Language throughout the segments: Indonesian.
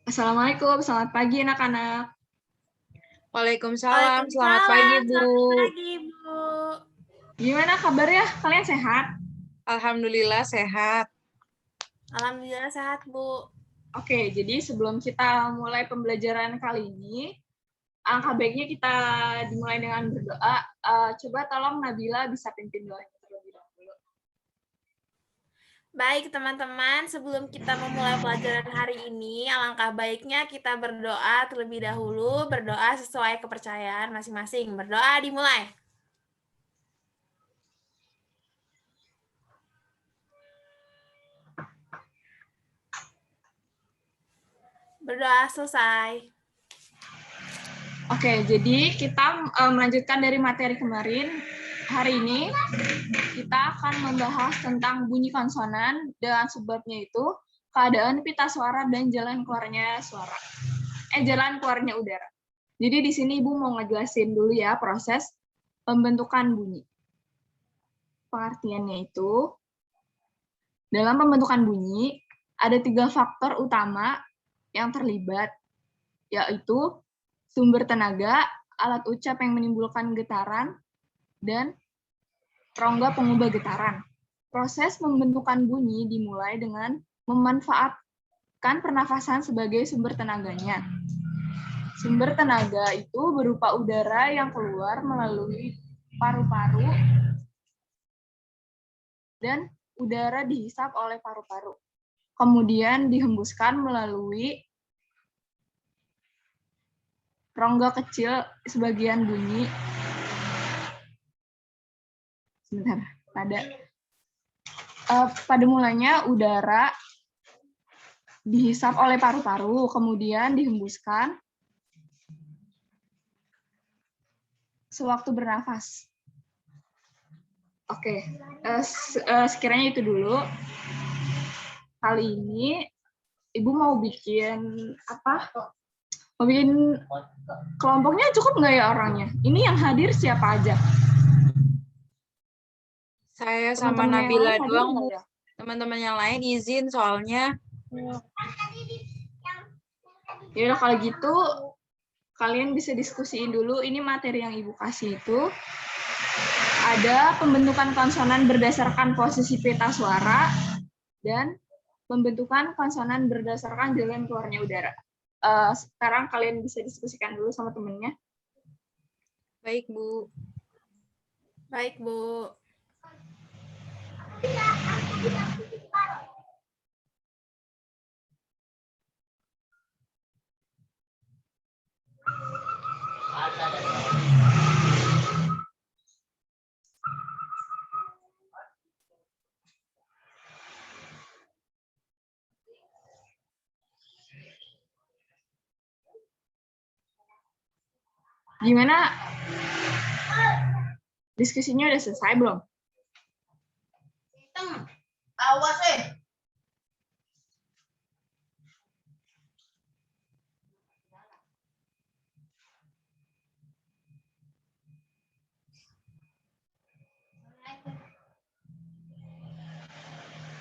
Assalamualaikum, selamat pagi anak-anak. Waalaikumsalam, selamat pagi Waalaikumsalam, Bu. selamat pagi Bu. Gimana kabarnya? Kalian sehat? Alhamdulillah sehat. Alhamdulillah sehat Bu. Oke, jadi sebelum kita mulai pembelajaran kali ini, alangkah baiknya kita dimulai dengan berdoa. Coba tolong Nabila bisa pimpin doanya terlebih dahulu. Baik teman-teman, sebelum kita memulai pelajaran hari ini, alangkah baiknya kita berdoa terlebih dahulu, berdoa sesuai kepercayaan masing-masing. Berdoa dimulai. Berdoa selesai. Oke, jadi kita melanjutkan dari materi kemarin. Hari ini kita akan membahas tentang bunyi konsonan dan sebabnya itu keadaan pita suara dan jalan keluarnya jalan keluarnya udara. Jadi di sini Ibu mau ngejelasin dulu ya proses pembentukan bunyi. Pengertiannya itu, dalam pembentukan bunyi ada 3 faktor utama yang terlibat, yaitu sumber tenaga, alat ucap yang menimbulkan getaran, dan rongga pengubah getaran. Proses pembentukan bunyi dimulai dengan memanfaatkan pernafasan sebagai sumber tenaganya. Sumber tenaga itu berupa udara yang keluar melalui paru-paru dan udara dihisap oleh paru-paru. Kemudian dihembuskan melalui rongga kecil sebagian bunyi. Sebentar, pada mulanya udara dihisap oleh paru-paru, kemudian dihembuskan sewaktu bernafas. Oke, sekiranya itu dulu. Kali ini Ibu mau bikin apa? Mau bikin kelompoknya cukup nggak ya orangnya? Ini yang hadir siapa aja? Saya sama Nabila doang, Bu. Teman-teman yang lain izin soalnya. Ya udah kalau gitu kalian bisa diskusiin dulu. Ini materi yang Ibu kasih itu ada pembentukan konsonan berdasarkan posisi pita suara dan pembentukan konsonan berdasarkan jalan keluarnya udara. Sekarang kalian bisa diskusikan dulu sama temennya. Baik, Bu. Baik Bu. Gimana? Diskusinya udah selesai belum? Awas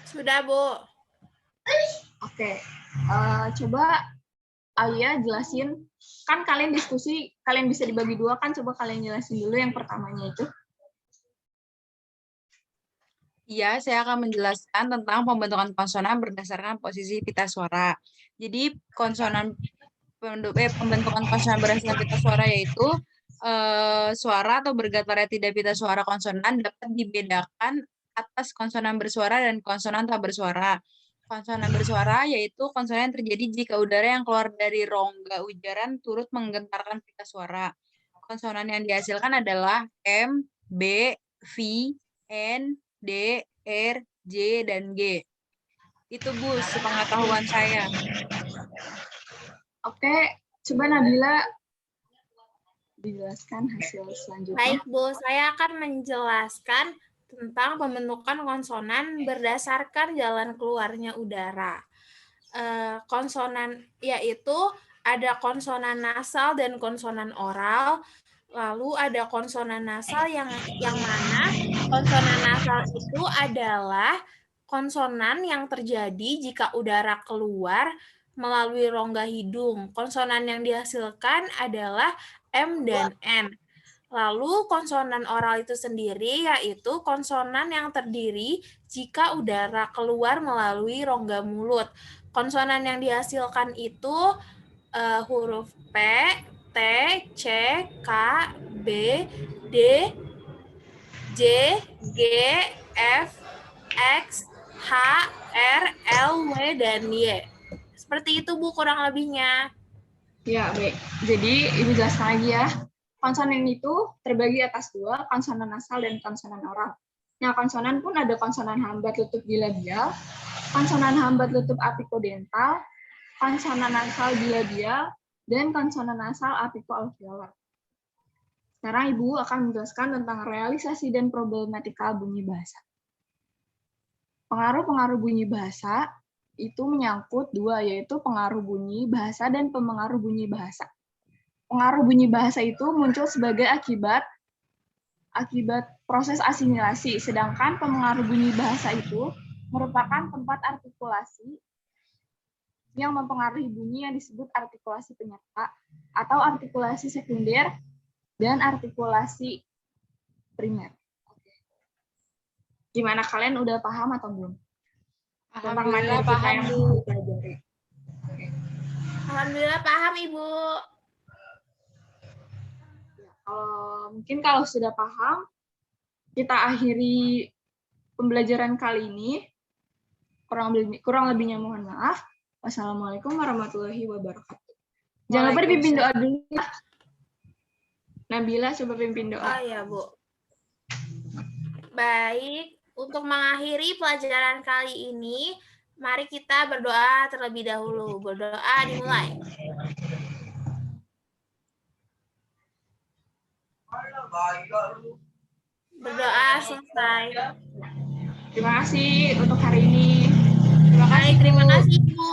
Sudah Bu. Oke, coba Alia jelasin. Kan kalian diskusi, kalian bisa dibagi dua kan? Coba kalian jelasin dulu yang pertamanya itu. Iya, saya akan menjelaskan tentang pembentukan konsonan berdasarkan posisi pita suara. Jadi pembentukan konsonan berdasarkan pita suara yaitu suara atau bergetarnya tidak pita suara konsonan dapat dibedakan atas konsonan bersuara dan konsonan tak bersuara. Konsonan bersuara yaitu konsonan yang terjadi jika udara yang keluar dari rongga ujaran turut menggentarkan pita suara. Konsonan yang dihasilkan adalah M, B, V, N, D, R, J, dan G. Itu Bu, sepengetahuan saya. Oke, coba Nabila dijelaskan hasil selanjutnya. Baik Bu, saya akan menjelaskan tentang pembentukan konsonan berdasarkan jalan keluarnya udara. Konsonan yaitu ada konsonan nasal dan konsonan oral. Lalu ada konsonan nasal yang mana konsonan nasal itu adalah konsonan yang terjadi jika udara keluar melalui rongga hidung. Konsonan yang dihasilkan adalah M dan N. Lalu konsonan oral itu sendiri yaitu konsonan yang terdiri jika udara keluar melalui rongga mulut. Konsonan yang dihasilkan itu huruf P, T, C, K, B, D, J, G, F, X, H, R, L, W, dan Y. Seperti itu Bu kurang lebihnya. Ya, baik. Jadi Ibu jelaskan lagi ya. Konsonan itu terbagi atas dua, konsonan nasal dan konsonan oral. Nah, konsonan pun ada konsonan hambat lutut bilabial, konsonan hambat lutut apikodental, konsonan nasal bilabial, dan konsonan nasal apikoalveolar. Sekarang Ibu akan menjelaskan tentang realisasi dan problematika bunyi bahasa. Pengaruh-pengaruh bunyi bahasa itu menyangkut dua, yaitu pengaruh bunyi bahasa dan pemengaruh bunyi bahasa. Pengaruh bunyi bahasa itu muncul sebagai akibat proses asimilasi, sedangkan pemengaruh bunyi bahasa itu merupakan tempat artikulasi yang mempengaruhi bunyi yang disebut artikulasi penyerta atau artikulasi sekunder dan artikulasi primer. Gimana, kalian udah paham atau belum? Alhamdulillah paham, Bu. Alhamdulillah paham, Ibu. Mungkin kalau sudah paham, kita akhiri pembelajaran kali ini. Kurang lebihnya mohon maaf. Wassalamualaikum warahmatullahi wabarakatuh. Jangan lupa dipimpin doa dulu ya. Nabila, coba pimpin doa. Oh ya, Bu. Baik, untuk mengakhiri pelajaran kali ini, mari kita berdoa terlebih dahulu. Berdoa dimulai. Berdoa selesai. Terima kasih untuk hari ini. Terima kasih, Bu.